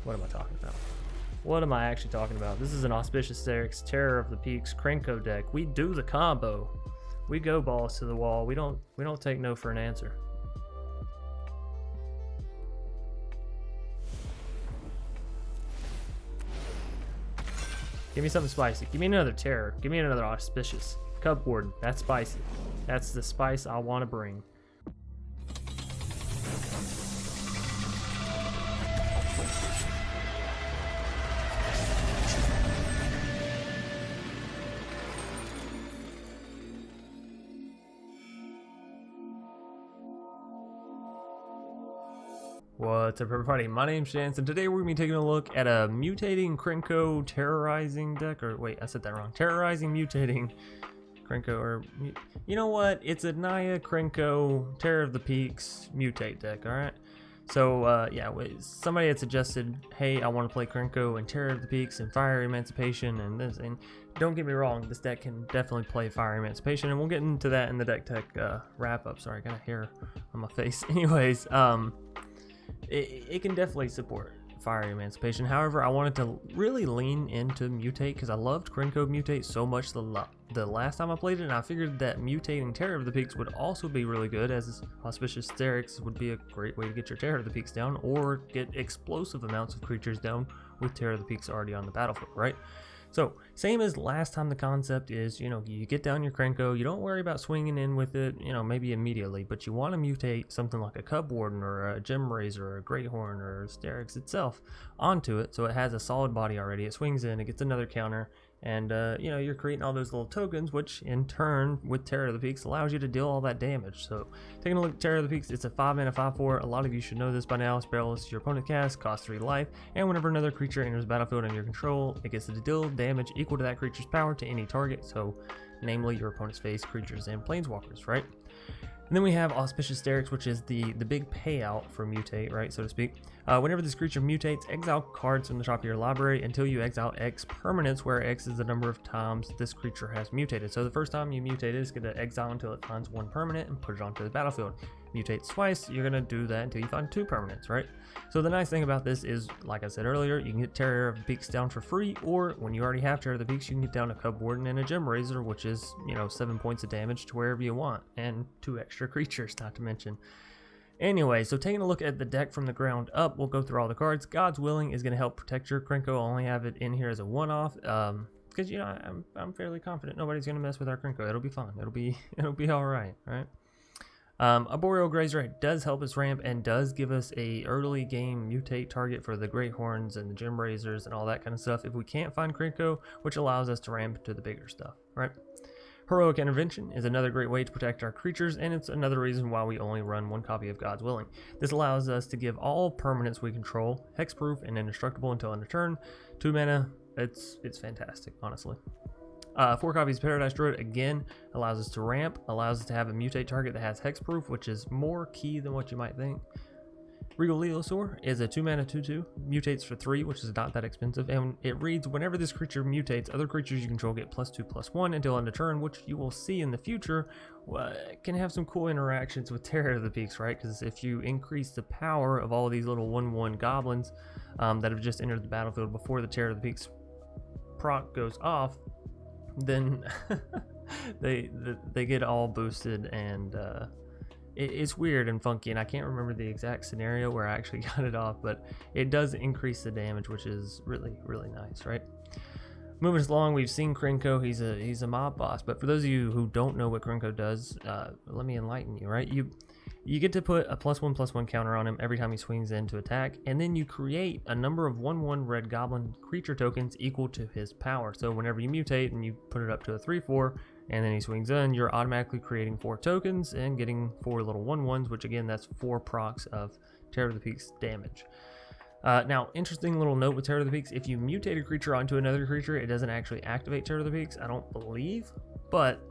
What am I talking about? What am I actually talking about? This is an Auspicious Starrix Terror of the Peaks Krenko deck. We do the combo. We go balls to the wall. We don't take no for an answer. Give me something spicy. Give me another Terror. Give me another Auspicious. Cubwarden. That's spicy. That's the spice I want to bring. What's up, everybody? My name's Chance, and today we're going to be taking a look at a mutating Krenko terrorizing deck. Or wait, I said that wrong. Terrorizing mutating Krenko, or you know what? It's a Naya Krenko Terror of the Peaks mutate deck. All right. So yeah, somebody had suggested, hey, I want to play Krenko and Terror of the Peaks and Fire Emancipation and this. And don't get me wrong, this deck can definitely play Fire Emancipation, and we'll get into that in the deck tech wrap up. Sorry, I got a hair on my face. Anyways, it can definitely support Fire Emancipation. However, I wanted to really lean into Mutate because I loved Krenko Mutate so much the last time I played it, and I figured that mutating Terror of the Peaks would also be really good, as Auspicious Starrix would be a great way to get your Terror of the Peaks down or get explosive amounts of creatures down with Terror of the Peaks already on the battlefield, right? So, same as last time, the concept is, you know, you get down your Krenko, you don't worry about swinging in with it, you know, maybe immediately, but you want to mutate something like a Cubwarden or a Gem Razor or a Greathorn or Starrix itself onto it, so it has a solid body already. It swings in, it gets another counter, and, you know, you're creating all those little tokens, which in turn, with Terror of the Peaks, allows you to deal all that damage. So, taking a look at Terror of the Peaks, it's a 5-mana 5/4. A lot of you should know this by now. Spells your opponent casts, costs 3 life, and whenever another creature enters the battlefield under your control, it gets to deal damage equal to that creature's power to any target, so namely your opponent's face, creatures, and planeswalkers, right? And then we have Auspicious Starrix, which is the big payout for mutate, right, so to speak. Whenever this creature mutates, exile cards from the top of your library until you exile X permanents, where X is the number of times this creature has mutated. So the first time you mutate it, it's going to exile until it finds 1 permanent and put it onto the battlefield. Mutates twice, you're going to do that until you find 2 permanents, right? So the nice thing about this is, like I said earlier, you can get Terror of the Peaks down for free, or when you already have Terror of the Peaks, you can get down a Cubwarden and a Gem Razor, which is, you know, 7 points of damage to wherever you want, and 2 extra creatures, not to mention. Anyway, so taking a look at the deck from the ground up, we'll go through all the cards. God's Willing is going to help protect your Krenko. I'll only have it in here as a one-off, because, you know, I'm fairly confident nobody's going to mess with our Krenko. It'll be fun. It'll be all right, right? Arboreal Grazer does help us ramp and does give us a early game mutate target for the Greathorns and the Gem Razors and all that kind of stuff if we can't find Krenko, which allows us to ramp to the bigger stuff, right? Heroic Intervention is another great way to protect our creatures, and it's another reason why we only run 1 copy of God's Willing. This allows us to give all permanents we control hexproof and indestructible until end of turn. 2 mana, it's fantastic, honestly. 4 copies of Paradise Druid, again, allows us to ramp, allows us to have a mutate target that has hexproof, which is more key than what you might think. Regal Leosaur is a 2-mana 2/2, mutates for 3, which is not that expensive, and it reads, whenever this creature mutates, other creatures you control get +2/+1 until end of turn, which you will see in the future can have some cool interactions with Terror of the Peaks, right? Because if you increase the power of all of these little 1/1 goblins that have just entered the battlefield before the Terror of the Peaks proc goes off, then they get all boosted, and it's weird and funky, and I can't remember the exact scenario where I actually got it off, but it does increase the damage, which is really, really nice, right? Moving us along, we've seen Krenko. He's a mob boss, but for those of you who don't know what Krenko does, let me enlighten you, right? You get to put a +1/+1 counter on him every time he swings in to attack, and then you create a number of 1/1 red goblin creature tokens equal to his power. So whenever you mutate and you put it up to a 3/4, and then he swings in, you're automatically creating 4 tokens and getting 4 little 1/1s, which again, that's 4 procs of Terror of the Peaks damage. Now, interesting little note with Terror of the Peaks, if you mutate a creature onto another creature, it doesn't actually activate Terror of the Peaks, I don't believe, but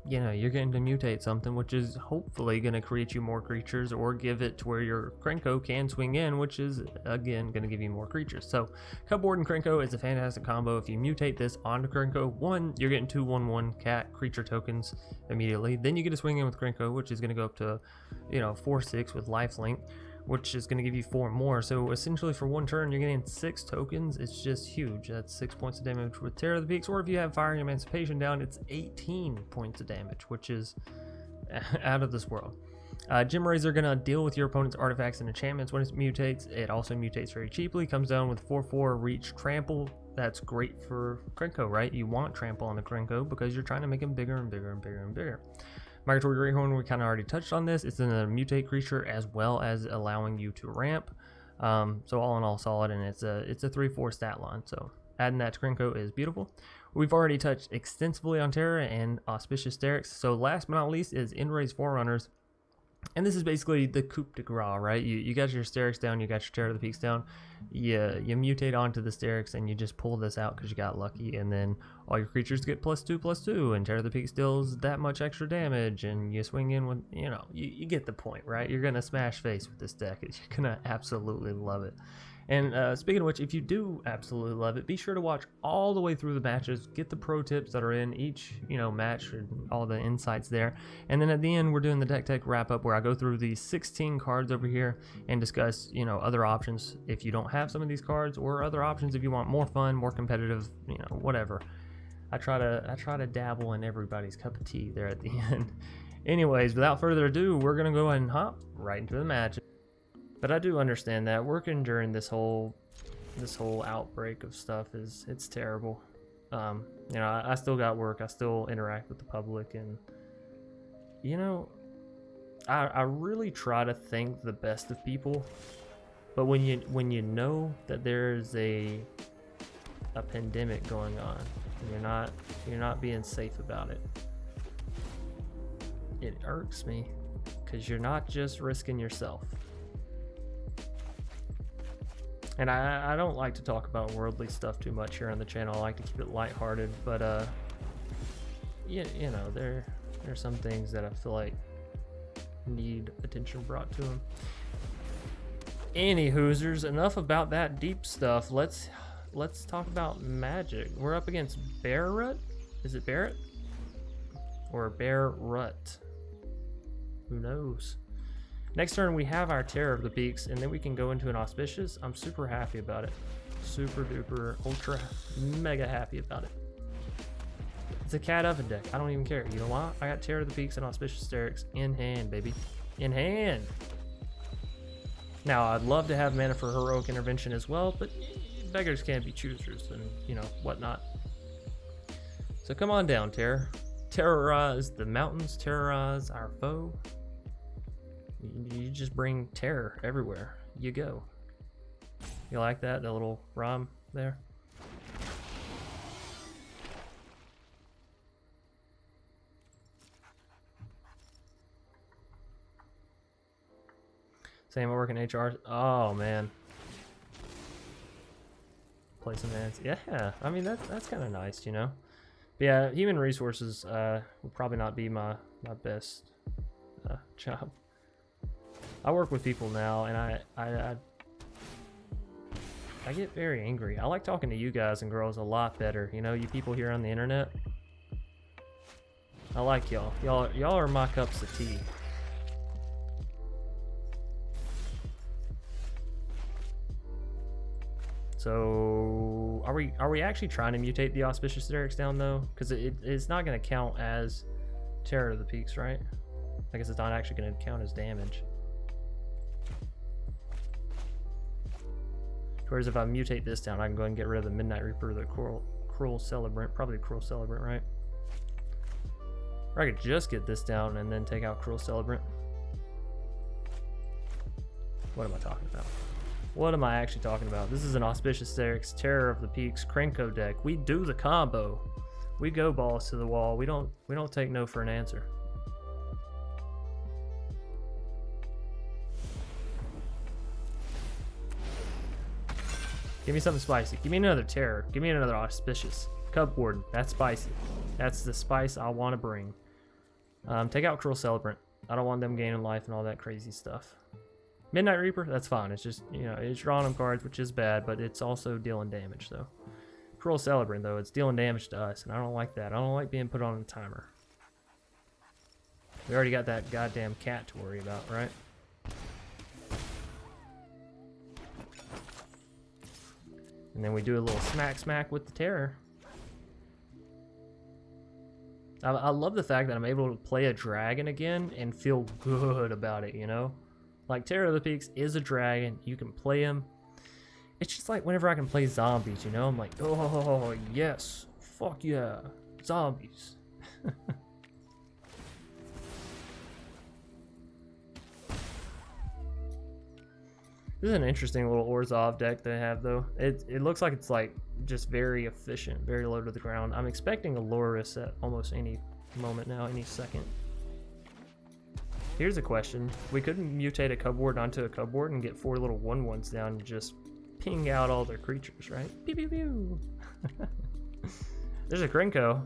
you know, you're getting to mutate something, which is hopefully going to create you more creatures or give it to where your Krenko can swing in, which is, again, going to give you more creatures. So, Cubwarden Krenko is a fantastic combo. If you mutate this onto Krenko, 1, you're getting 2 1/1 cat creature tokens immediately. Then you get to swing in with Krenko, which is going to go up to, you know, 4/6 with lifelink. which is going to give you 4 more. So essentially for 1 turn, you're getting 6 tokens. It's just huge. That's 6 points of damage with Terror of the Peaks, or if you have Fire and Emancipation down, it's 18 points of damage, which is out of this world. Gem Rays are going to deal with your opponent's artifacts and enchantments when it mutates. It also mutates very cheaply, comes down with 4/4 reach trample. That's great for Krenko, right? You want trample on the Krenko because you're trying to make him bigger and bigger and bigger and bigger. Migratory Greyhorn, we kind of already touched on this. It's a mutate creature as well as allowing you to ramp. So all in all, solid, and it's a 3/4 stat line. So adding that to Krenko is beautiful. We've already touched extensively on Terra and Auspicious Starrix. So last but not least is End-Raze Forerunners. And this is basically the coup de grace, right? You got your Starrix down, you got your Terror of the Peaks down. You mutate onto the Starrix and you just pull this out because you got lucky, and then all your creatures get +2/+2, and Terror of the Peaks deals that much extra damage, and you swing in with, you know, you get the point, right? You're gonna smash face with this deck. You're gonna absolutely love it. And speaking of which, if you do absolutely love it, be sure to watch all the way through the matches, get the pro tips that are in each, you know, match, and all the insights there. And then at the end, we're doing the deck tech wrap up where I go through these 16 cards over here and discuss, you know, other options if you don't have some of these cards, or other options if you want more fun, more competitive, you know, whatever. I try to dabble in everybody's cup of tea there at the end. Anyways, without further ado, we're gonna go ahead and hop right into the match. But I do understand that working during this whole outbreak of stuff it's terrible. You know, I still got work. I still interact with the public, and you know, I really try to think the best of people. But when you know that there's a pandemic going on, and you're not being safe about it, it irks me, because you're not just risking yourself. And I don't like to talk about worldly stuff too much here on the channel. I like to keep it lighthearted, but you know, there's some things that I feel like need attention brought to them. Any hoosers, enough about that deep stuff. Let's talk about Magic. We're up against Barrett. Is it Barrett or Barrett? Who knows? Next turn, we have our Terror of the Peaks, and then we can go into an Auspicious. I'm super happy about it. Super duper, ultra, mega happy about it. It's a cat oven deck. I don't even care. You know why? I got Terror of the Peaks and Auspicious Starrix in hand, baby. In hand. Now, I'd love to have mana for Heroic Intervention as well, but beggars can't be choosers and, you know, whatnot. So come on down, Terror. Terrorize the mountains. Terrorize our foe. You just bring terror everywhere you go. You like that? The little rhyme there? Same, I work in HR. Oh, man. Play some ads. Yeah, I mean, that's kind of nice, you know? But yeah, human resources will probably not be my best job. I work with people now, and I get very angry. I like talking to you guys and girls a lot better. You know, you people here on the internet. I like y'all. Y'all are my cups of tea. So are we actually trying to mutate the Auspicious Starrix down though? Because it's not going to count as Terror of the Peaks, right? I guess it's not actually going to count as damage. Whereas if I mutate this down, I can go ahead and get rid of the Midnight Reaper, the Cruel Celebrant, probably the Cruel Celebrant, right? Or I could just get this down and then take out Cruel Celebrant. What am I talking about? What am I actually talking about? This is an Auspicious Starrix, Terror of the Peaks, Krenko deck. We do the combo. We go balls to the wall. We don't take no for an answer. Give me something spicy. Give me another Terror. Give me another Auspicious. Cubwarden. That's spicy. That's the spice I want to bring. Take out Cruel Celebrant. I don't want them gaining life and all that crazy stuff. Midnight Reaper, that's fine. It's just, you know, it's drawing them cards, which is bad, but it's also dealing damage, so. Cruel Celebrant, though, it's dealing damage to us, and I don't like that. I don't like being put on a timer. We already got that goddamn cat to worry about, right? And then we do a little smack with the terror. I love the fact that I'm able to play a dragon again and feel good about it, you know? Like, Terror of the Peaks is a dragon. You can play him. It's just like whenever I can play zombies, you know? I'm like, oh, yes. Fuck yeah. Zombies. This is an interesting little Orzhov deck they have, though. It looks like it's like just very efficient, very low to the ground. I'm expecting a Loris at almost any moment now, any second. Here's a question. We could mutate a Cubwarden onto a Cubwarden and get 4 little 1/1s down and just ping out all their creatures, right? Pew pew pew. There's a Krenko.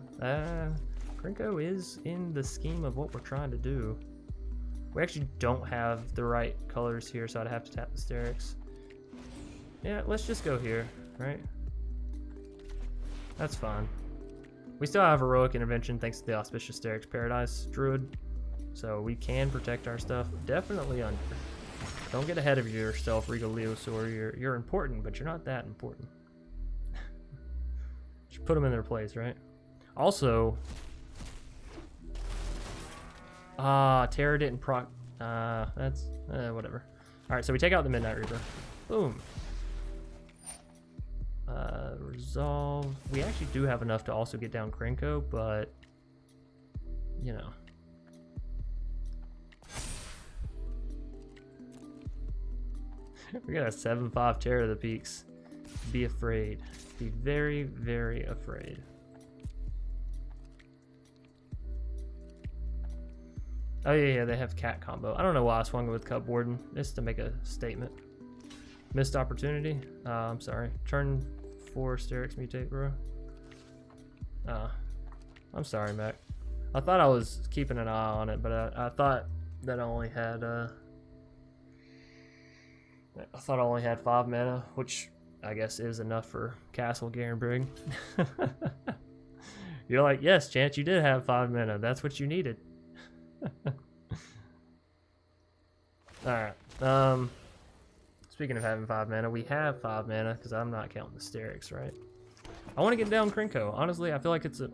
Krenko is in the scheme of what we're trying to do. We actually don't have the right colors here, so I'd have to tap the Starrix. Yeah, let's just go here, right? That's fine. We still have Heroic Intervention thanks to the Auspicious Starrix Paradise Druid, so we can protect our stuff. Definitely under. Don't get ahead of yourself, Regal Leosaur. You're important, but you're not that important. Just put them in their place, right? Also, Terror didn't proc. That's whatever. All right, so we take out the Midnight Reaper. Boom. Resolve. We actually do have enough to also get down Krenko, but you know. We got a 7/5 Terror of the Peaks. Be afraid. Be very, very afraid. Oh yeah, they have cat combo. I don't know why I swung it with Cubwarden, just to make a statement. Missed opportunity. I'm sorry. Turn 4 Starrix mutate, bro. I'm sorry, Mac. I thought I was keeping an eye on it, but I thought that I only had I thought I only had 5 mana, which I guess is enough for Castle Garenbrig. You're like, yes, Chance, you did have 5 mana. That's what you needed. Alright. Speaking of having 5 mana, we have 5 mana because I'm not counting the Starrix, right? I want to get down Krenko. Honestly, I feel like it's an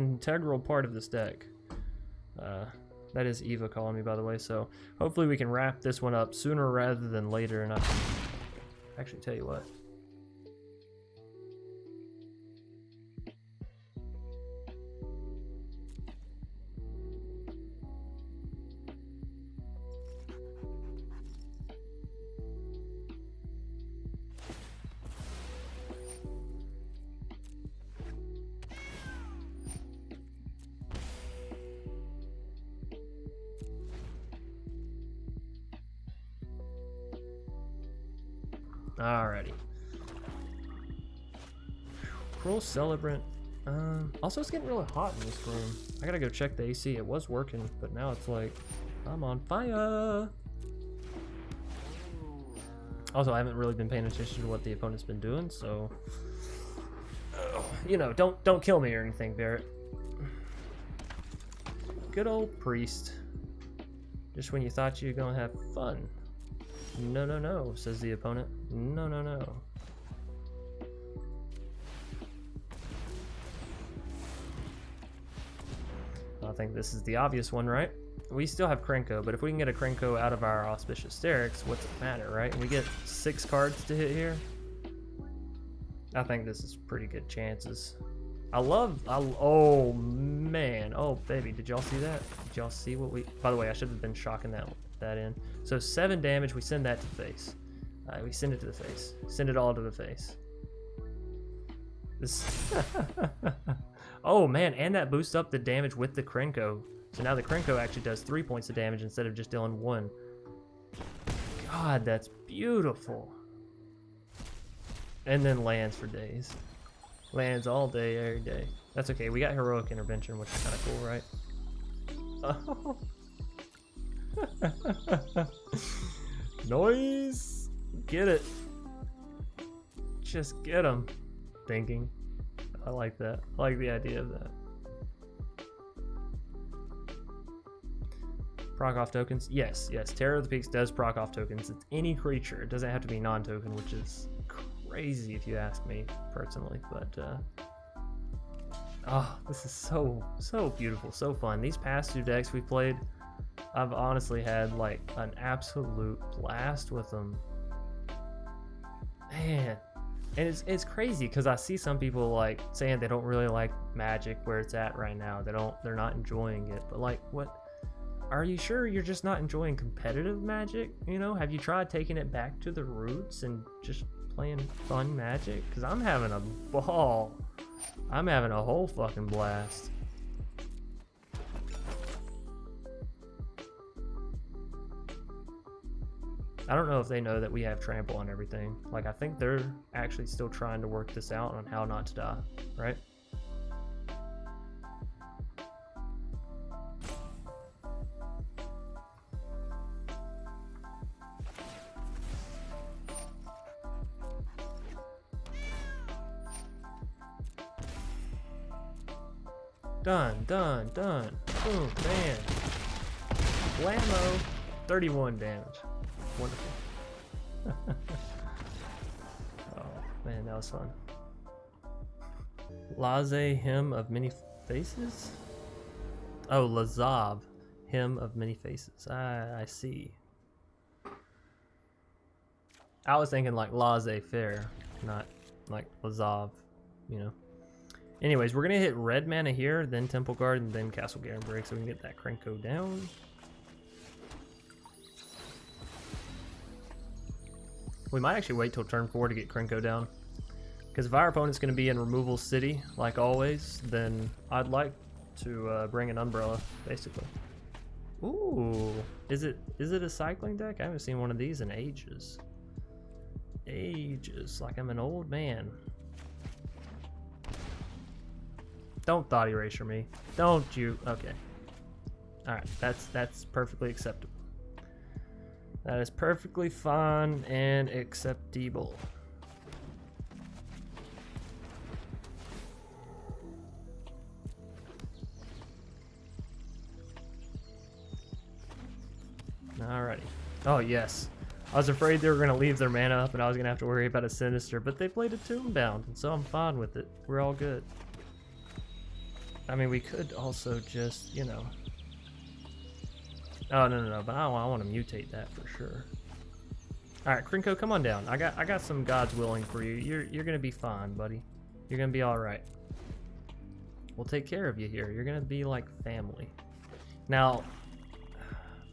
integral part of this deck. That is Eva calling me, by the way, so hopefully we can wrap this one up sooner rather than later, and I can actually tell you what. Alrighty. Cruel Celebrant. Also, it's getting really hot in this room. I gotta go check the AC. It was working, but now it's like, I'm on fire. Also, I haven't really been paying attention to what the opponent's been doing, so you know, don't kill me or anything, Barrett. Good old Priest. Just when you thought you were gonna have fun. No, no, no, says the opponent. No, no, no. I think this is the obvious one, right? We still have Krenko, but if we can get a Krenko out of our Auspicious Starrix, what's it matter, right? We get 6 cards to hit here. I think this is pretty good chances. Oh man, oh baby, did y'all see that? Did y'all see what we, by the way, I should have been shocking that in. So 7 damage, we send that to face. We send it to the face. Send it all to the face. This oh man, and that boosts up the damage with the Krenko. So now the Krenko actually does 3 points of damage instead of just dealing 1. God, that's beautiful. And then lands for days. Lands all day, every day. That's okay, we got Heroic Intervention, which is kind of cool, right? Oh. Noise! Get it. Just get them. Thinking. I like that. I like the idea of that. Proc off tokens? Yes, yes. Terror of the Peaks does proc off tokens. It's any creature. It doesn't have to be non-token, which is crazy if you ask me personally. But oh, this is so beautiful, so fun. These past 2 decks we played, I've honestly had like an absolute blast with them. Man, and it's crazy because I see some people like saying they don't really like Magic where it's at right now. They're not enjoying it. But like, what? Are you sure you're just not enjoying competitive Magic? You know, have you tried taking it back to the roots and just playing fun Magic? Because I'm having a ball. I'm having a whole fucking blast. I don't know if they know that we have trample on everything. Like, I think they're actually still trying to work this out on how not to die, right? Done. Boom, bam. Blammo. 31 damage. Wonderful. Oh, man, that was fun. Laze, Hymn of Many Faces? Oh, Lazav, Hymn of Many Faces. I see. I was thinking like laissez-faire, not like Lazav, you know. Anyways, we're gonna hit red mana here, then Temple Guard, and then Castle Garen Break, so we can get that Krenko down. We might actually wait till turn 4 to get Krenko down, because if our opponent's gonna be in Removal City, like always, then I'd like to bring an Umbrella, basically. Ooh, is it a cycling deck? I haven't seen one of these in ages. Like I'm an old man. Don't thought erasure me. Don't you? Okay. Alright, that's perfectly acceptable. That is perfectly fine and acceptable. Alrighty. Oh yes. I was afraid they were going to leave their mana up and I was going to have to worry about a Sinister, but they played a Tombbound, and so I'm fine with it. We're all good. I mean, we could also just, you know... Oh, no, but I want to mutate that for sure. Alright, Krenko, come on down. I got some God's willing for you. You're going to be fine, buddy. You're going to be alright. We'll take care of you here. You're going to be like family. Now...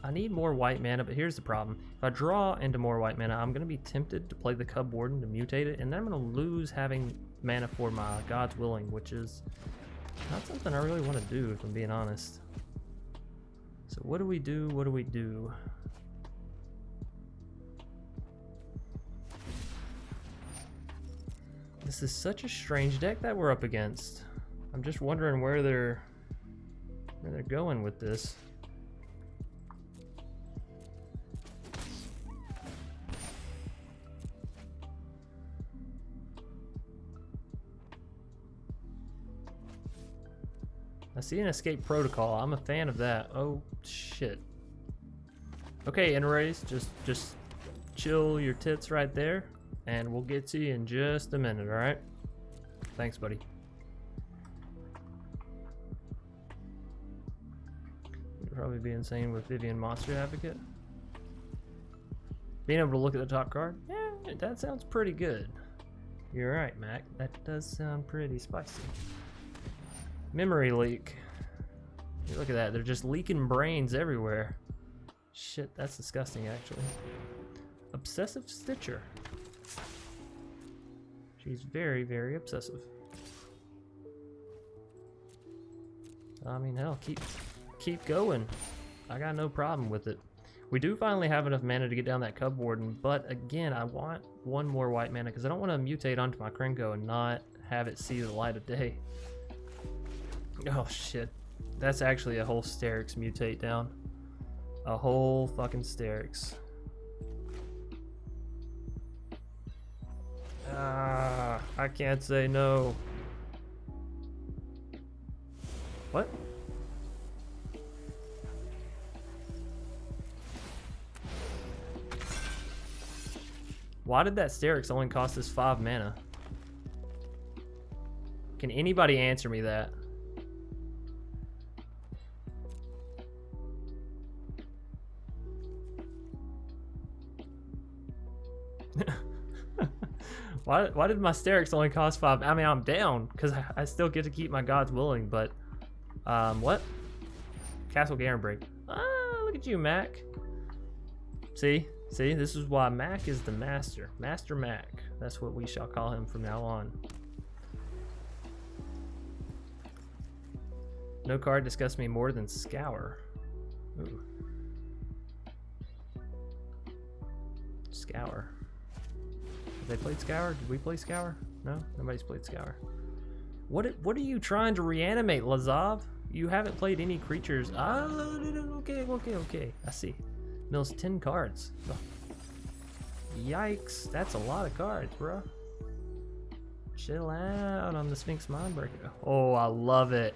I need more white mana, but here's the problem. If I draw into more white mana, I'm going to be tempted to play the Cubwarden to mutate it, and then I'm going to lose having mana for my God's Willing, which is not something I really want to do, if I'm being honest. So what do we do? This is such a strange deck that we're up against. I'm just wondering where they're going with this. I see an escape protocol. I'm a fan of that. Oh shit. Okay, Enrays, just chill your tits right there, and we'll get to you in just a minute. All right? Thanks, buddy. You'd probably be insane with Vivian Monster Advocate. Being able to look at the top card, yeah, that sounds pretty good. You're right, Mac. That does sound pretty spicy. Memory leak. Look at that. They're just leaking brains everywhere. Shit, that's disgusting, actually. Obsessive Stitcher. She's very, very obsessive. I mean, hell, keep going. I got no problem with it. We do finally have enough mana to get down that Cubwarden, but again, I want one more white mana because I don't want to mutate onto my Krenko and not have it see the light of day. Oh shit, that's actually a whole Starrix mutate down. A whole fucking Starrix. Ah, I can't say no. What? Why did that Starrix only cost us 5 mana? Can anybody answer me that? Why did my Starrix only cost 5? I mean, I'm down because I still get to keep my God's Willing, but what? Castle Garenbreak. Ah, look at you, Mac. See, this is why Mac is the master. Master Mac. That's what we shall call him from now on. No card disgusts me more than Scour. Ooh. Scour. Have they played Scour? Did we play Scour? No? Nobody's played Scour. What are you trying to reanimate, Lazav? You haven't played any creatures. Ah, okay. I see. Mills 10 cards. Oh. Yikes. That's a lot of cards, bro. Chill out on the Sphinx Mindbreaker. Oh, I love it.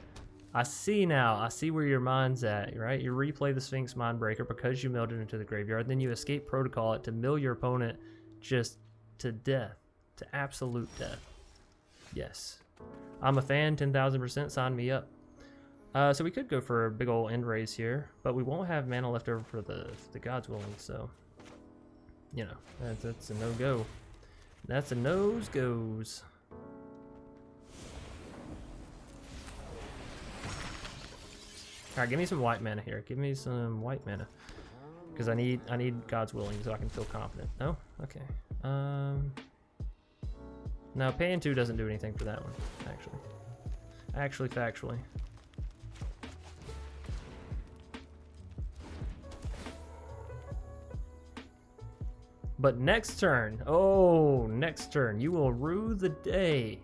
I see now. I see where your mind's at, right? You replay the Sphinx Mindbreaker because you milled it into the graveyard. Then you escape protocol it to mill your opponent just to death. To absolute death. Yes. I'm a fan. 10,000%. Sign me up. So we could go for a big old end raise here, but we won't have mana left over for the God's Willing, so... You know, that's a no-go. That's a nose goes. Alright, give me some white mana here. Give me some white mana. Because I need God's Willing so I can feel confident. No? Okay. No, paying 2 doesn't do anything for that one, actually. Actually, factually. But next turn, next turn, you will rue the day.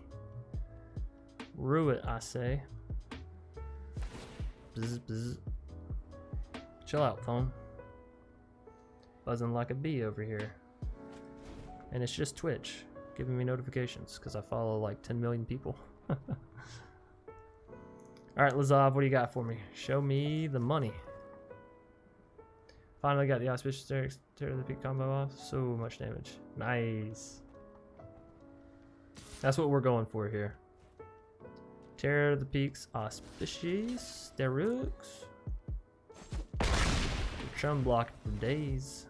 Rue it, I say. Bzz, bzz. Chill out, phone. Buzzing like a bee over here. And it's just Twitch giving me notifications because I follow like 10 million people. Alright, Lazav, what do you got for me? Show me the money. Finally got the Auspicious Starrix, tear the peak combo off. So much damage. Nice. That's what we're going for here. Tear the Peaks Auspicious Starrix. Chum block for days.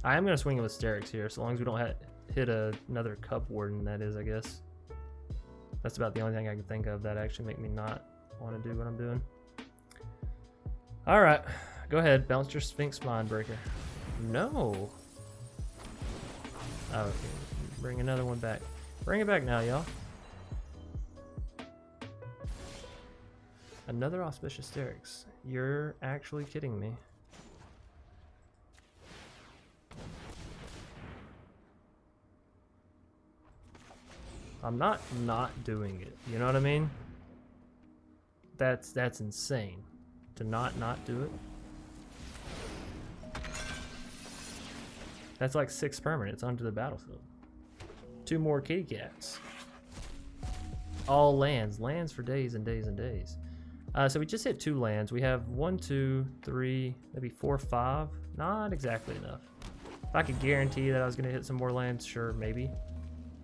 I am going to swing it with Starrix here, so long as we don't hit another Cubwarden, that is, I guess. That's about the only thing I can think of that actually make me not want to do what I'm doing. Alright. Go ahead, bounce your Sphinx Mindbreaker. No. Oh, okay. Bring another one back. Bring it back now, y'all. Another Auspicious Starrix. You're actually kidding me. I'm not doing it. You know what I mean? That's insane. To not do it. That's like 6 permanents onto the battlefield. 2 more kitty cats. All lands. Lands for days and days and days. So we just hit 2 lands. We have 1, 2, 3, maybe 4, 5. Not exactly enough. If I could guarantee that I was going to hit some more lands, sure, maybe.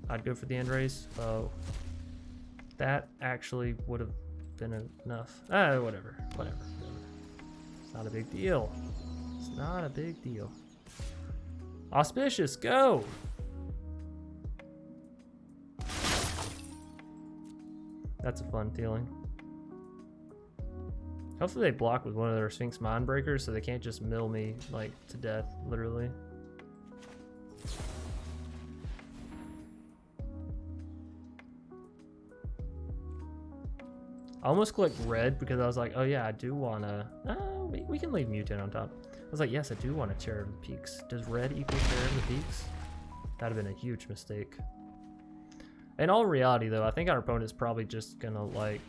I'd go for the end raise. Oh. That actually would have been enough. Whatever. It's not a big deal. It's not a big deal. Auspicious, go! That's a fun feeling. Hopefully they block with one of their Sphinx Mindbreakers so they can't just mill me, like, to death, literally. I almost clicked red because I was like, oh yeah, I do want to... we can leave Mutate on top. I was like, yes, I do want to Terror of the Peaks. Does red equal Terror of the Peaks? That'd have been a huge mistake. In all reality, though, I think our opponent's probably just gonna, like,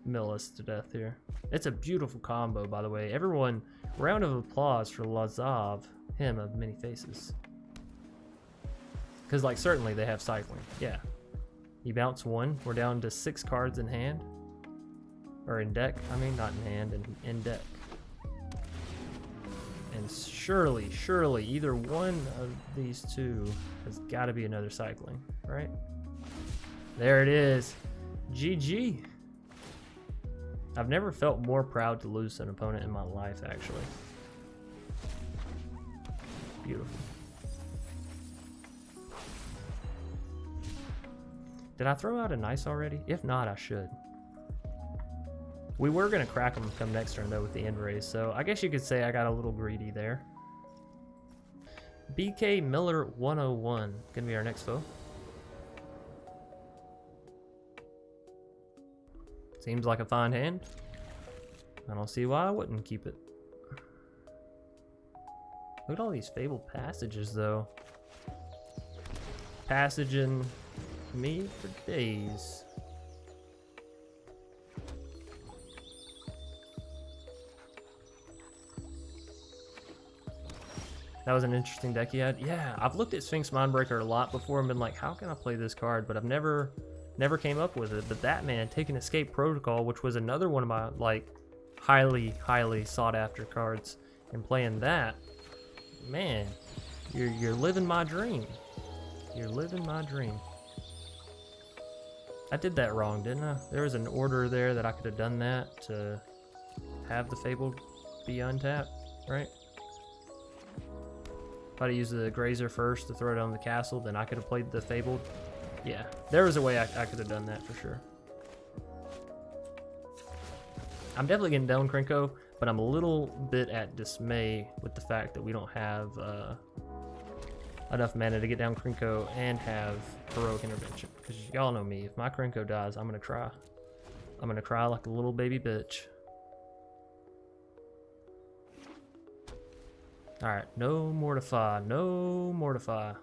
mill us to death here. It's a beautiful combo, by the way. Everyone, round of applause for Lazav, him of many faces. Because, like, certainly they have cycling. Yeah. You bounce 1. We're down to 6 cards in hand. Or in deck. I mean, not in hand, in deck. And surely, either one of these two has got to be another cycling, right? There it is. GG. I've never felt more proud to lose to an opponent in my life, actually. Beautiful. Did I throw out a nice already? If not, I should. We were going to crack them come next turn, though, with the end raise, so I guess you could say I got a little greedy there. BK Miller 101. Gonna be our next foe. Seems like a fine hand. I don't see why I wouldn't keep it. Look at all these fabled passages, though. Passaging me for days. That was an interesting deck he had. Yeah, I've looked at Sphinx Mindbreaker a lot before and been like, how can I play this card? But I've never came up with it. But that man, taking Escape Protocol, which was another one of my like highly sought after cards, and playing that, man, you're living my dream. You're living my dream. I did that wrong, didn't I? There was an order there that I could have done that to have the Fabled be untapped, right? If I'd used the Grazer first to throw it on the castle, then I could have played the Fabled. Yeah, there was a way I could have done that for sure. I'm definitely getting down Krenko, but I'm a little bit at dismay with the fact that we don't have enough mana to get down Krenko and have Heroic Intervention. Because y'all know me, if my Krenko dies, I'm gonna cry. I'm gonna cry like a little baby bitch. Alright, no Mortify, no Mortify,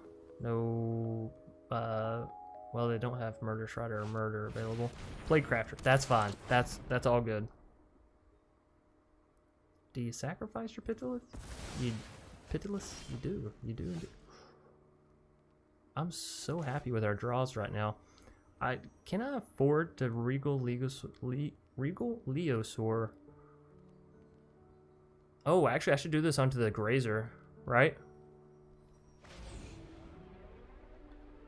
no, well, they don't have Murder Shredder or Murder available. Plague Crafter, that's fine, that's all good. Do you sacrifice your Pitiless? Pitiless? You do. I'm so happy with our draws right now. Can I afford to Regal Leosaur? Oh, actually, I should do this onto the Grazer, right?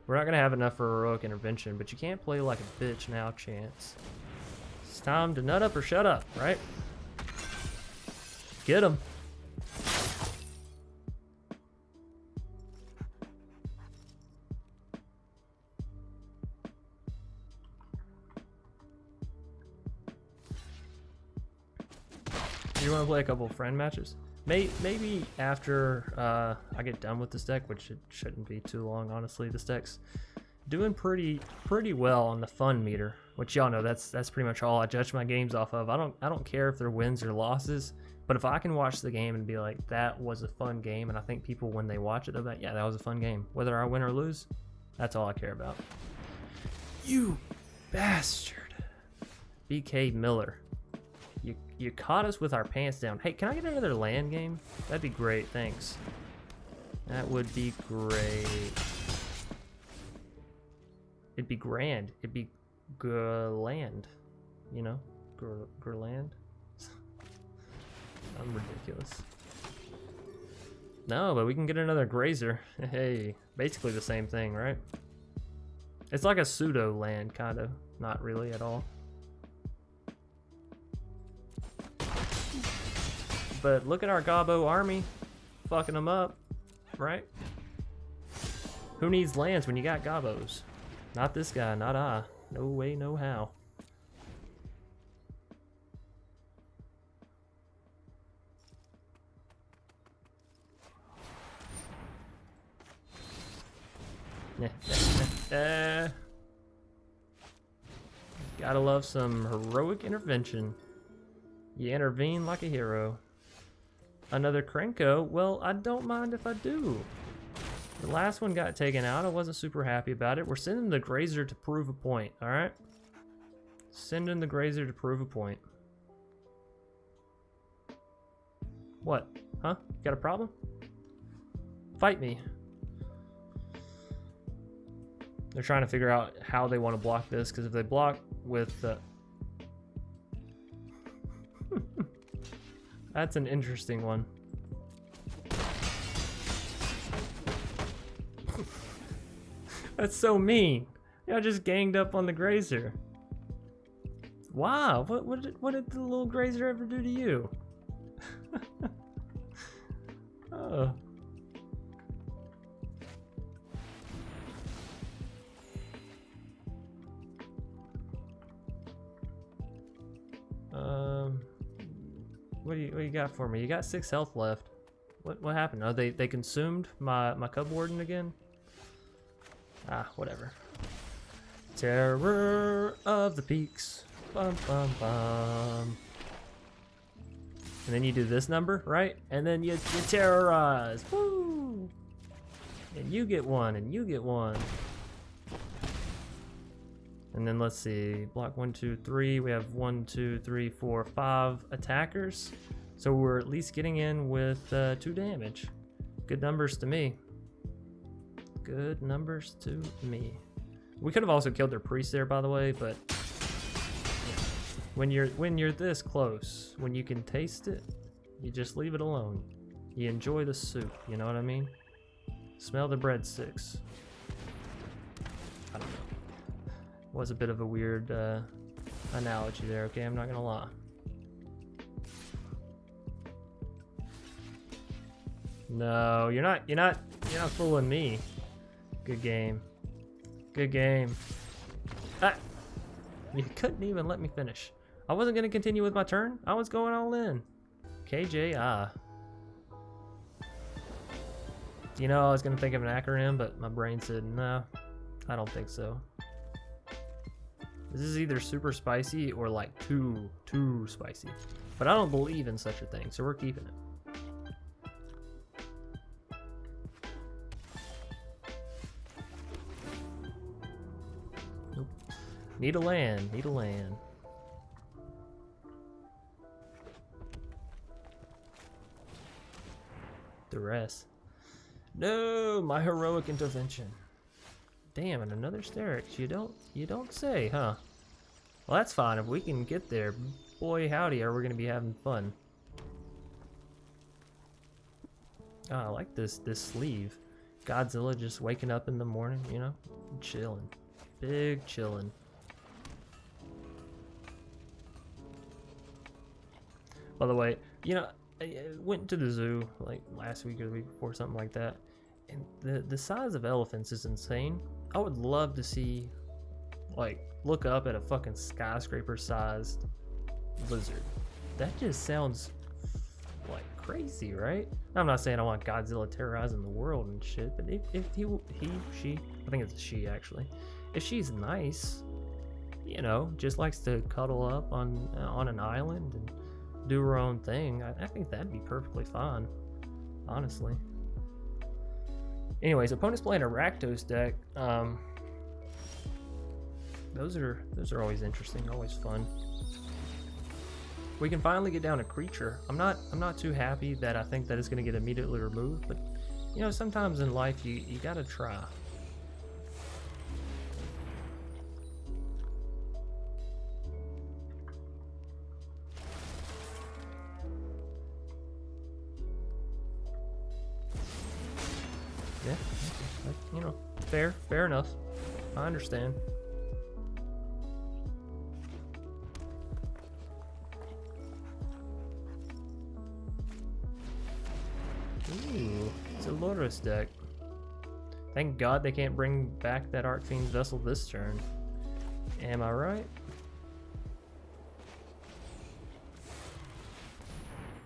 We're not going to have enough for Heroic Intervention, but you can't play like a bitch now, Chance. It's time to nut up or shut up, right? Get him. You want to play a couple of friend matches? Maybe after I get done with this deck, which it shouldn't be too long, honestly. This deck's doing pretty well on the fun meter, which y'all know that's pretty much all I judge my games off of. I don't care if they're wins or losses, but if I can watch the game and be like, that was a fun game, and I think people when they watch it, they'll be like, yeah, that was a fun game. Whether I win or lose, that's all I care about. You bastard. BK Miller. You caught us with our pants down. Hey, can I get another land game? That'd be great, thanks. That would be great. It'd be grand. It'd be land. You know? Gerland? I'm ridiculous. No, but we can get another Grazer. Hey, basically the same thing, right? It's like a pseudo land, kind of. Not really at all. But look at our Gobbo army, fucking them up, right? Who needs lands when you got Gobbos? Not this guy, not I. No way, no how. Gotta love some Heroic Intervention. You intervene like a hero. Another Krenko? Well, I don't mind if I do. The last one got taken out. I wasn't super happy about it. We're sending the Grazer to prove a point, alright? Sending the Grazer to prove a point. What? Huh? Got a problem? Fight me. They're trying to figure out how they want to block this, because if they block with that's an interesting one. That's so mean. Y'all just ganged up on the grazer. Wow, what did the little grazer ever do to you? Oh. What do you got for me? You got 6 health left. What happened? Oh, they consumed my Cubwarden again? Ah, whatever. Terror of the Peaks. Bum bum bum. And then you do this number, right? And then you terrorize. Woo! And you get one, and you get one. And then let's see, block 1, 2, 3. We have 1, 2, 3, 4, 5 attackers. So we're at least getting in with 2 damage. Good numbers to me. Good numbers to me. We could have also killed their priest there, by the way, but when you're this close, when you can taste it, you just leave it alone. You enjoy the soup, you know what I mean? Smell the breadsticks. I don't know. Was a bit of a weird analogy there, okay? I'm not gonna lie. No, you're not fooling me. Good game. Good game. Ah! You couldn't even let me finish. I wasn't gonna continue with my turn. I was going all in. KJI. You know, I was gonna think of an acronym, but my brain said, no, I don't think so. This is either super spicy or like too spicy. But I don't believe in such a thing, so we're keeping it. Nope. Need a land, need a land. The rest. No, my heroic intervention. Damn, and another Starrix. You don't say, huh? Well, that's fine. If we can get there, boy howdy, are we gonna be having fun. Oh, I like this sleeve. Godzilla just waking up in the morning, you know, chilling, big chilling. By the way, you know, I went to the zoo like last week or the week before, something like that, and the size of elephants is insane. I would love to see, like, look up at a fucking skyscraper-sized lizard. That just sounds like crazy, right? I'm not saying I want Godzilla terrorizing the world and shit, but if she, I think it's a she actually, if she's nice, you know, just likes to cuddle up on an island and do her own thing, I think that'd be perfectly fine, honestly. Anyways, opponents playing a Rakdos deck. Those are always interesting, always fun. We can finally get down a creature. I'm not too happy that I think that it's gonna get immediately removed, but you know, sometimes in life you gotta try. Yeah, you know, fair enough. I understand. Ooh, it's a Lotus deck. Thank God they can't bring back that Archfiend's Vessel this turn. Am I right?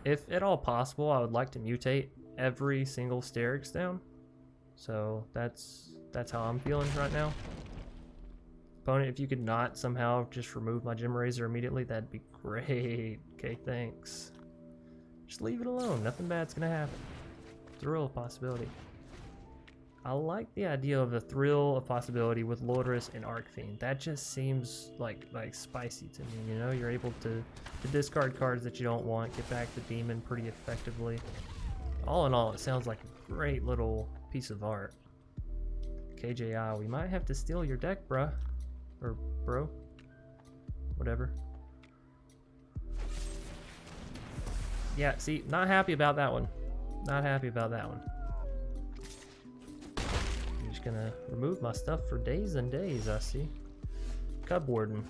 If at all possible, I would like to mutate every single Starrix down. So that's how I'm feeling right now. Opponent, if you could not somehow just remove my Gem Razor immediately, that'd be great. Okay, thanks. Just leave it alone. Nothing bad's gonna happen. Thrill of possibility. I like the idea of the thrill of possibility with Lourdes and Archfiend. That just seems like spicy to me, you know? You're able to discard cards that you don't want, get back the demon pretty effectively. All in all, it sounds like a great little piece of art. KJI, we might have to steal your deck, bruh. Or bro. Whatever. Yeah, see, not happy about that one. Not happy about that one. just gonna remove my stuff for days and days, I see. Cubwarden.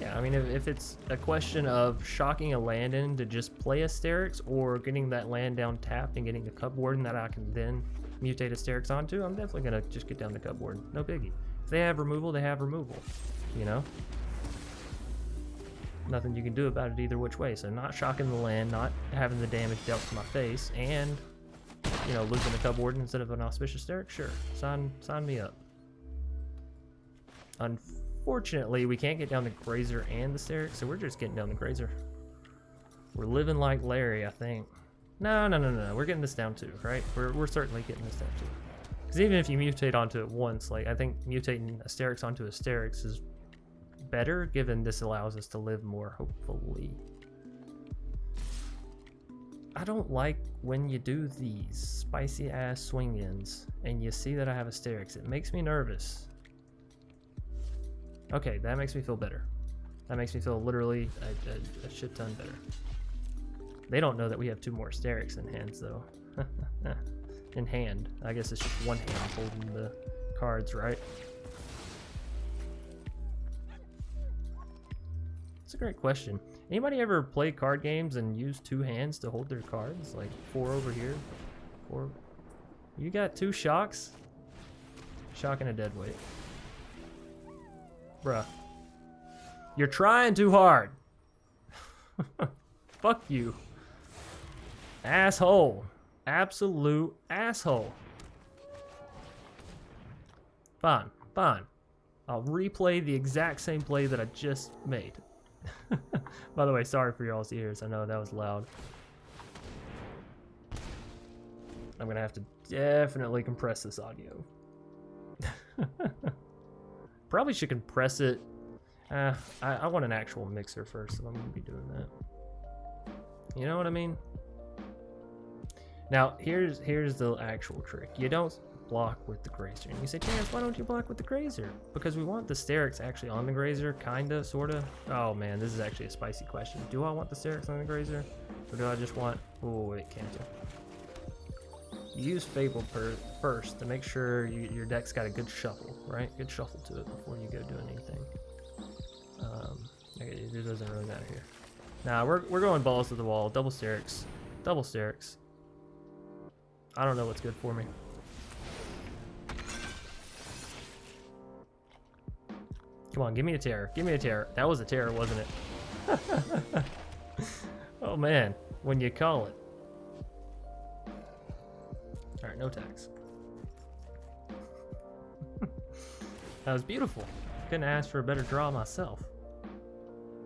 Yeah, I mean, if it's a question of shocking a land in to just play a Starrix, or getting that land down tapped and getting a Cubwarden that I can then mutate a Starrix onto, I'm definitely gonna just get down to Cubwarden. No biggie. If they have removal, they have removal. You know? Nothing you can do about it either which way. So not shocking the land, not having the damage dealt to my face, and, you know, losing a Cubwarden instead of an Auspicious Starrix, sure. Sign me up. Unfortunately, we can't get down the Grazer and the Starrix, so we're just getting down the Grazer. We're living like Larry, I think. No. We're getting this down too, right? We're certainly getting this down too. Because even if you mutate onto it once, like, I think mutating a Starrix onto a Starrix is better, given this allows us to live more, hopefully. I don't like when you do these spicy ass swing ins and you see that I have a Starrix. It makes me nervous. Okay, that makes me feel better. That makes me feel literally a shit ton better. They don't know that we have 2 more Starrix in hands, though. In hand. I guess it's just one hand holding the cards, right? It's a great question. Anybody ever play card games and use 2 hands to hold their cards? Like 4 over here, 4. You got 2 shocks? Shock and a deadweight. Bruh. You're trying too hard. Fuck you. Asshole. Absolute asshole. Fine. I'll replay the exact same play that I just made. By the way, sorry for y'all's ears. I know that was loud. I'm gonna have to definitely compress this audio. Probably should compress it. I want an actual mixer first, so I'm gonna be doing that. You know what I mean? Now, here's the actual trick. You don't block with the Grazer. And you say, Terrence, why don't you block with the Grazer? Because we want the Starrix actually on the Grazer, kinda, sorta. Oh man, this is actually a spicy question. Do I want the Starrix on the Grazer? Or do I just want... Oh, wait, can't you? You use Fable first to make sure your deck's got a good shuffle, right? Good shuffle to it before you go doing anything. Okay, it doesn't really matter here. Nah, we're going balls to the wall. Double Starrix. Double Starrix. I don't know what's good for me. Come on, give me a terror. Give me a terror. That was a terror, wasn't it? Oh man, when you call it. Alright, no tax. That was beautiful. Couldn't ask for a better draw myself.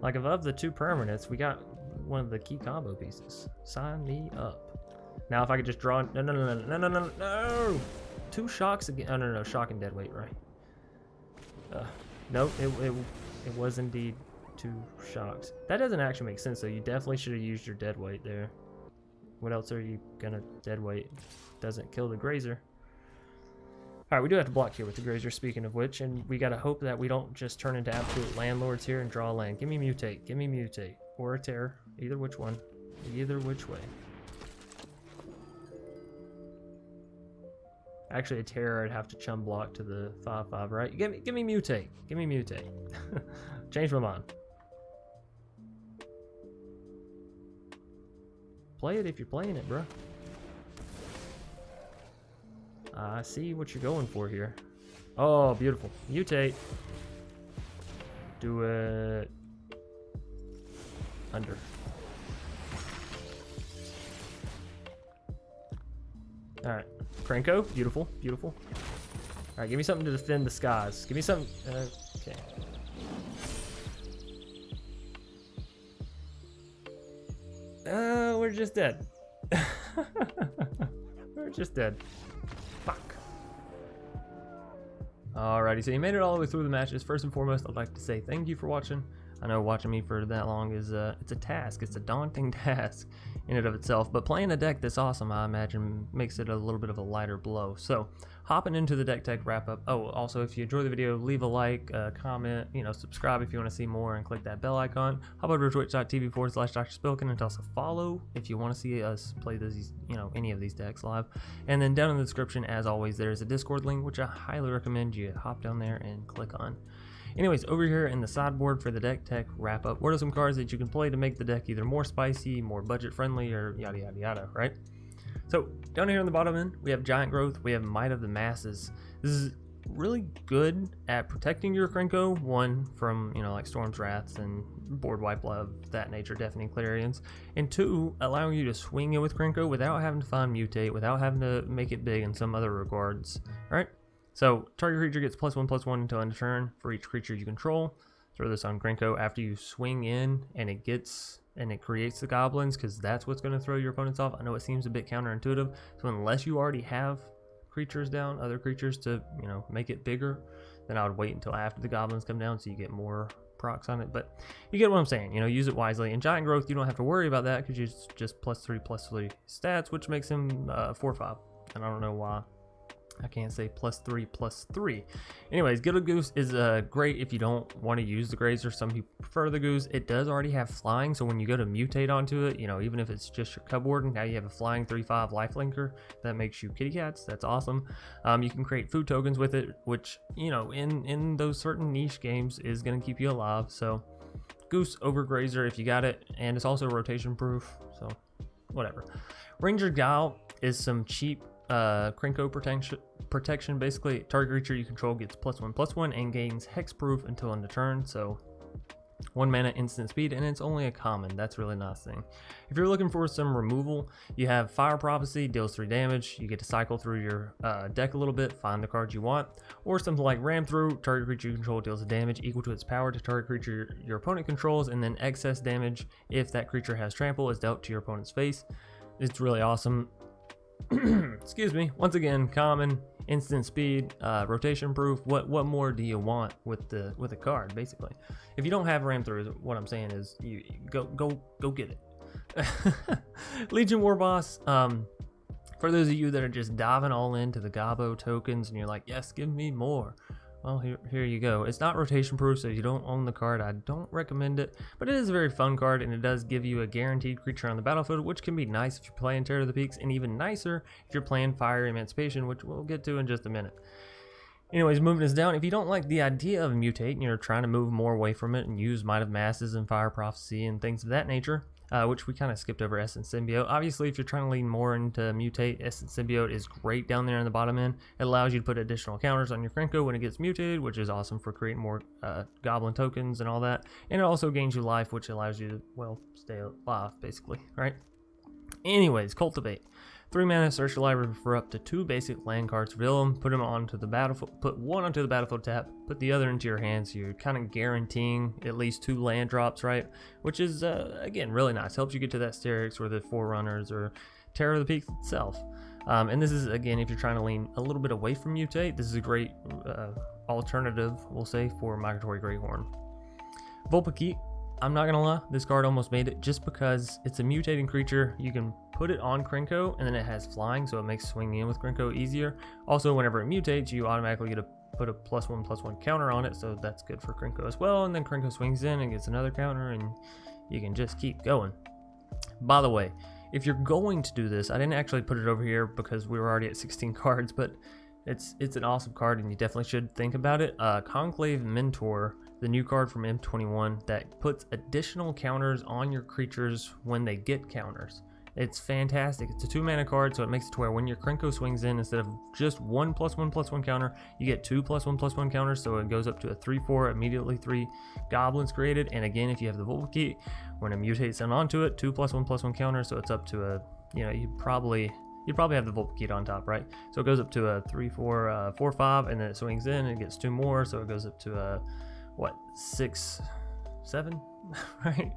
Like, of the 2 permanents, we got one of the key combo pieces. Sign me up. Now, if I could just draw... No! 2 shocks again. Oh, no, shock and deadweight, right? Nope, it was indeed 2 shocks. That doesn't actually make sense, though. You definitely should have used your deadweight there. What else are you gonna deadweight? Doesn't kill the Grazer. Alright, we do have to block here with the Grazer, speaking of which, and we gotta hope that we don't just turn into absolute landlords here and draw land. Give me mutate. Give me mutate. Or a terror. Either which one. Either which way. Actually, a terror, I'd have to chum block to the 5/5, right? Give me mutate. Give me mutate. Change my mind. Play it if you're playing it, bro. I see what you're going for here. Oh, beautiful. Mutate. Do it. Under. Alright. Krenko. Beautiful. Beautiful. Alright, give me something to defend the skies. Give me something. Okay. We're just dead. We're just dead. Fuck. Alrighty, so you made it all the way through the matches. First and foremost, I'd like to say thank you for watching. I know watching me for that long is it's a task. It's a daunting task in and of itself. But playing a deck this awesome, I imagine, makes it a little bit of a lighter blow. So hopping into the deck tech wrap up. Oh, also, if you enjoy the video, leave a like, comment, subscribe if you want to see more, and click that bell icon. Hop over to twitch.tv/DrSpilkin and tell us to follow if you want to see us play these, any of these decks live. And then down in the description, as always, there's a Discord link, which I highly recommend you hop down there and click on. Anyways, over here in the sideboard for the deck tech wrap up, what are some cards that you can play to make the deck either more spicy, more budget friendly, or yada yada yada, right? So down here on the bottom end, we have Giant Growth, we have Might of the Masses. This is really good at protecting your Krenko, one from like Storm's Wraths and board wipe of that nature, Deafening Clarions, and two, allowing you to swing in with Krenko without having to find mutate, without having to make it big in some other regards, right? So target creature gets +1/+1 until end of turn for each creature you control. Throw this on Krenko after you swing in, and it creates the goblins, because that's what's going to throw your opponents off. I know it seems a bit counterintuitive, so unless you already have creatures down, other creatures to make it bigger, then I would wait until after the goblins come down so you get more procs on it. But you get what I'm saying, use it wisely. In Giant Growth, you don't have to worry about that because you just +3/+3 stats, which makes him 4/5, and I don't know why I can't say +3/+3. Anyways, Gilded Goose is great if you don't want to use the Grazer. Some people prefer the Goose. It does already have flying, so when you go to mutate onto it, even if it's just your Cubwarden, now you have a flying 3/5 lifelinker that makes you kitty cats. That's awesome. You can create food tokens with it, which in those certain niche games is going to keep you alive. So Goose over Grazer if you got it, and it's also rotation proof, so whatever. Ranger Guile is some cheap Krenko protection. Basically, target creature you control gets +1/+1 and gains hexproof until end of turn. So 1 mana instant speed, and it's only a common. That's really nice thing. If you're looking for some removal, you have Fire Prophecy, deals 3 damage. You get to cycle through your deck a little bit, find the cards you want, or something like Ram Through. Target creature you control deals a damage equal to its power to target creature your opponent controls, and then excess damage if that creature has trample is dealt to your opponent's face. It's really awesome. Excuse me. Once again, common, instant speed, rotation proof. What more do you want with the card? Basically, if you don't have Ram Through, what I'm saying is you go get it. Legion War Boss. For those of you that are just diving all into the gobbo tokens and you're like, yes, give me more. Well, here you go. It's not rotation proof, so if you don't own the card, I don't recommend it. But it is a very fun card, and it does give you a guaranteed creature on the battlefield, which can be nice if you're playing Terror of the Peaks, and even nicer if you're playing Fire Emancipation, which we'll get to in just a minute. Anyways, moving us down, if you don't like the idea of mutate and you're trying to move more away from it and use Might of Masses and Fire Prophecy and things of that nature, which we kind of skipped over Essence Symbiote. Obviously, if you're trying to lean more into mutate, Essence Symbiote is great down there in the bottom end. It allows you to put additional counters on your Krenko when it gets mutated, which is awesome for creating more goblin tokens and all that. And it also gains you life, which allows you to, well, stay alive, basically, right? Anyways, Cultivate. 3 mana, search your library for up to 2 basic land cards, reveal them, put them onto the battlefield, put one onto the battlefield tap, put the other into your hand, so you're kind of guaranteeing at least 2 land drops, right? Which is, again, really nice. Helps you get to that Starrix or the Forerunners or Terror of the Peaks itself. And this is, again, if you're trying to lean a little bit away from mutate, this is a great alternative, we'll say, for Migratory Greyhorn. Vulpikeet. I'm not gonna lie, this card almost made it just because it's a mutating creature. You can put it on Krenko, and then it has flying, so it makes swinging in with Krenko easier. Also, whenever it mutates, you automatically get to put a +1/+1 counter on it, so that's good for Krenko as well. And then Krenko swings in and gets another counter, and you can just keep going. By the way, if you're going to do this, I didn't actually put it over here because we were already at 16 cards, but it's an awesome card, and you definitely should think about it. Conclave Mentor, the new card from M21 that puts additional counters on your creatures when they get counters. It's fantastic. It's a 2 mana card, so it makes it to where when your Krenko swings in, instead of just 1 +1/+1 counter, you get 2 +1/+1 counters, so it goes up to a 3/4, immediately 3 goblins created. And again, if you have the Vulpikeet, when it mutates in onto it, 2 +1/+1 counters, so it's up to a, you'd probably have the Vulpikeet on top, right? So it goes up to a 3/4, 4/5, and then it swings in and it gets 2 more, so it goes up to a, what, 6/7, right?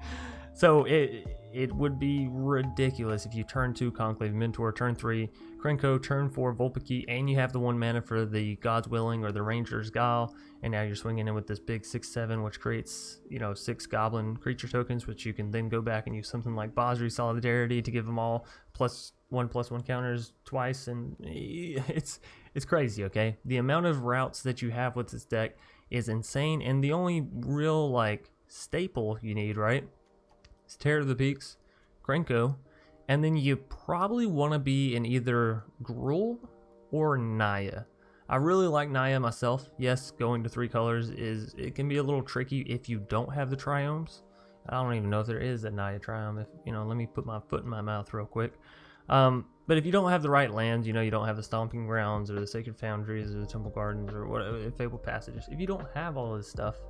So it would be ridiculous if you turn 2 Conclave Mentor, turn 3 Krenko, turn 4 Volpiki, and you have the 1 mana for the God's Willing or the Ranger's Guile, and now you're swinging in with this big 6/7, which creates, you know, 6 Goblin creature tokens, which you can then go back and use something like Basri Solidarity to give them all +1/+1 counters twice, and it's crazy. Okay, the amount of routes that you have with this deck is insane, and the only real like staple you need, right, is Terror of the Peaks, Krenko, and then you probably want to be in either Gruul or Naya. I really like Naya myself. Yes, going to 3 colors it can be a little tricky if you don't have the triomes. I don't even know if there is a Naya triome. If you know, let me put my foot in my mouth real quick. But if you don't have the right lands, you know, you don't have the Stomping Grounds or the Sacred Foundries or the Temple Gardens or whatever, Fabled Passages. If you don't have all this stuff,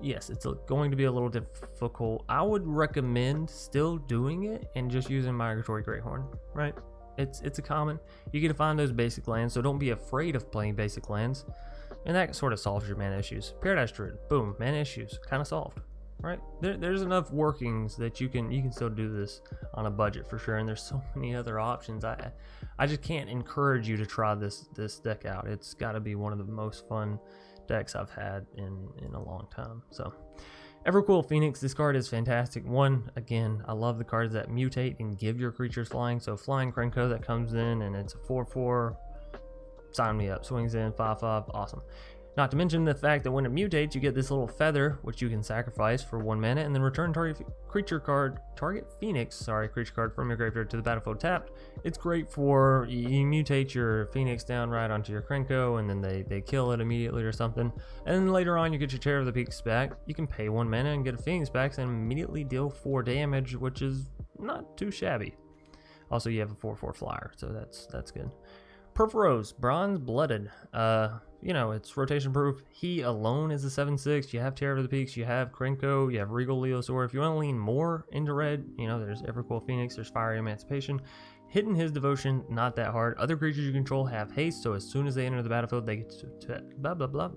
yes, it's going to be a little difficult. I would recommend still doing it and just using Migratory Greathorn, right? It's a common. You can find those basic lands, so don't be afraid of playing basic lands. And that sort of solves your mana issues. Paradise Druid, boom, mana issues, kind of solved, right? There's enough workings that you can still do this on a budget for sure. And there's so many other options. I just can't encourage you to try this deck out. It's got to be one of the most fun decks I've had in a long time. So Evercool Phoenix, this card is fantastic. One, again, I love the cards that mutate and give your creatures flying. So Flying Krenko that comes in and it's a 4/4, sign me up. Swings in 5/5, awesome. Not to mention the fact that when it mutates, you get this little feather, which you can sacrifice for 1 mana, and then return target Phoenix, creature card from your graveyard to the battlefield tapped. It's great for, you mutate your Phoenix down right onto your Krenko, and then they kill it immediately or something. And then later on, you get your Terror of the Peaks back. You can pay 1 mana and get a Phoenix back, and immediately deal 4 damage, which is not too shabby. Also, you have a 4/4 flyer, so that's good. Purphoros, Bronze Blooded. You know, it's rotation proof. He alone is a 7/6. You have Terror of the Peaks, you have Krenko, you have Regal Leosaur. If you want to lean more into red, you know, there's Evercool Phoenix, there's Fiery Emancipation. Hitting his devotion, not that hard. Other creatures you control have haste, so as soon as they enter the battlefield, they get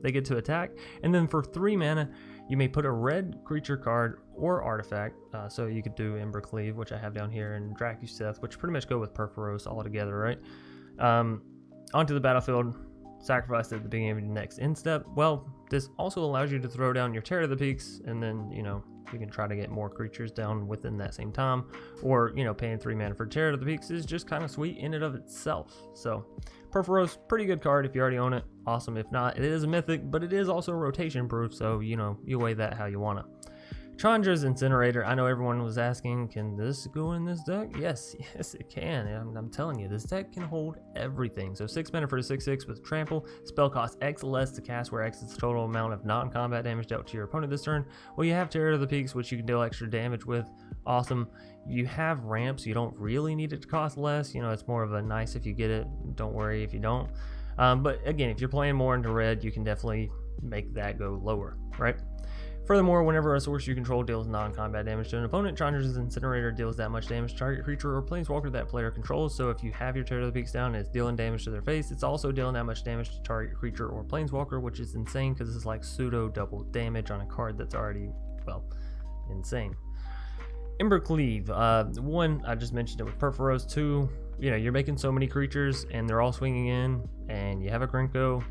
they get to attack. And then for 3 mana, you may put a red creature card or artifact. So you could do Embercleave, which I have down here, and Dracuseth, which pretty much go with Purphoros all together, right? Onto the battlefield, sacrifice at the beginning of your next end step. Well, this also allows you to throw down your Terror of the Peaks, and then, you know, you can try to get more creatures down within that same time. Or, you know, paying 3 mana for Terror of the Peaks is just kind of sweet in and of itself. So, Purphoros, pretty good card if you already own it. Awesome if not. It is a mythic, but it is also rotation proof, so, you know, you weigh that how you want to. Chandra's Incinerator. I know everyone was asking, can this go in this deck? Yes, it can. I'm telling you, this deck can hold everything. So 6 mana for a 6/6 with Trample. Spell cost X less to cast, where X is the total amount of non-combat damage dealt to your opponent this turn. Well, you have Terror of the Peaks, which you can deal extra damage with. Awesome. You have ramps. You don't really need it to cost less. You know, it's more of a nice if you get it. Don't worry if you don't. But again, if you're playing more into red, you can definitely make that go lower, right? Furthermore, whenever a source you control deals non-combat damage to an opponent, Chandra's Incinerator deals that much damage to target creature or planeswalker that player controls. So if you have your Terror of the Peaks down and it's dealing damage to their face, it's also dealing that much damage to target creature or planeswalker, which is insane because it's like pseudo double damage on a card that's already, well, insane. Embercleave. 1, I just mentioned it with Purphoros. 2, you know, you're making so many creatures and they're all swinging in, and you have a Krenko.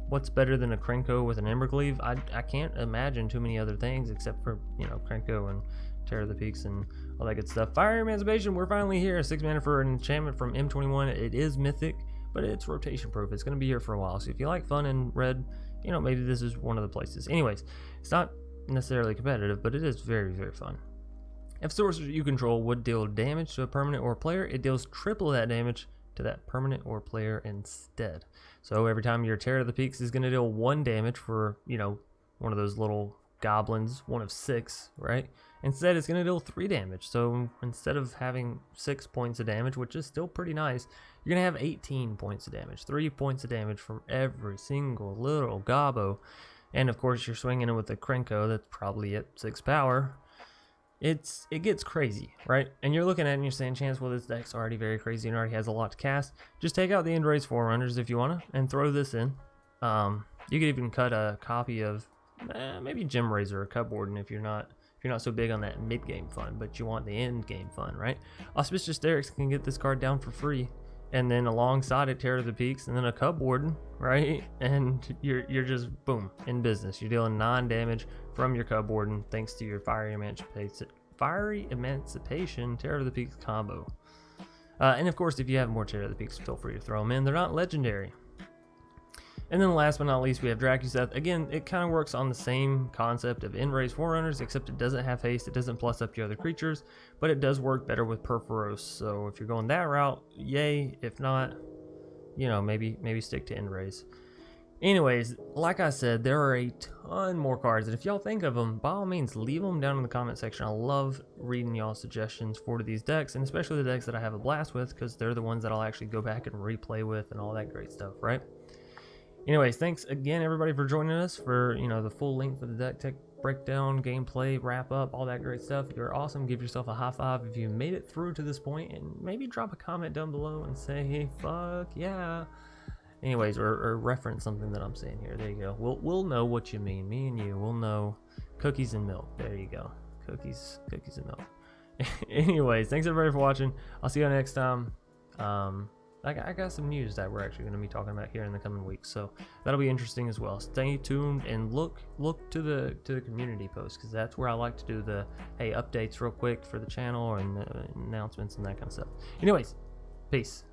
What's better than a Krenko with an Embercleave? I can't imagine too many other things except for, you know, Krenko and Terror of the Peaks and all that good stuff. Fire Emancipation, we're finally here. 6 mana for an enchantment from M21. It is mythic, but it's rotation proof. It's going to be here for a while. So if you like fun and red, you know, maybe this is one of the places. Anyways, it's not necessarily competitive, but it is very, very fun. If sorcerer you control would deal damage to a permanent or player, it deals triple that damage to that permanent or player instead. So every time your Terror of the Peaks is going to deal 1 damage for, you know, one of those little goblins, 1 of 6, right? Instead, it's going to deal 3 damage. So instead of having 6 points of damage, which is still pretty nice, you're going to have 18 points of damage. 3 points of damage from every single little gobbo. And of course, you're swinging it with a Krenko that's probably at 6 power. It gets crazy, right? And you're looking at it and you're saying, Chance, well, this deck's already very crazy and already has a lot to cast. Just take out the Endrace Forerunners if you want to and throw this in. You could even cut a copy of maybe Gem Razor or Cubwarden if you're not you're not so big on that mid-game fun, but you want the end-game fun, right? Auspicious Starrix can get this card down for free, and then alongside it, Terror of the Peaks, and then a Cubwarden, right? And you're just, boom, in business. You're dealing 9 damage from your Cubwarden thanks to your Fiery Emancipation Terror of the Peaks combo. And of course, if you have more Terror of the Peaks, feel free to throw them in. They're not legendary. And then last but not least, we have Dracuseth. Again, it kind of works on the same concept of End-Raze Forerunners, except it doesn't have haste, it doesn't plus up your other creatures, but it does work better with Perforos. So if you're going that route, yay. If not, you know, maybe stick to End-Raze. Anyways, like I said, there are a ton more cards, and if y'all think of them, by all means, leave them down in the comment section. I love reading y'all's suggestions for these decks, and especially the decks that I have a blast with, because they're the ones that I'll actually go back and replay with and all that great stuff, right? Anyways, thanks again everybody for joining us for, you know, the full length of the deck tech breakdown, gameplay, wrap up, all that great stuff. You're awesome. Give yourself a high five if you made it through to this point, and maybe drop a comment down below and say, hey, fuck yeah. Anyways, or reference something that I'm saying here. There you go. We'll know what you mean. Me and you, we'll know. Cookies and milk. There you go. Cookies and milk. Anyways, thanks everybody for watching. I'll see you next time. I got some news that we're actually going to be talking about here in the coming weeks, so that'll be interesting as well. Stay tuned and look to the community posts, because that's where I like to do the updates real quick for the channel and announcements and that kind of stuff. Anyways, peace.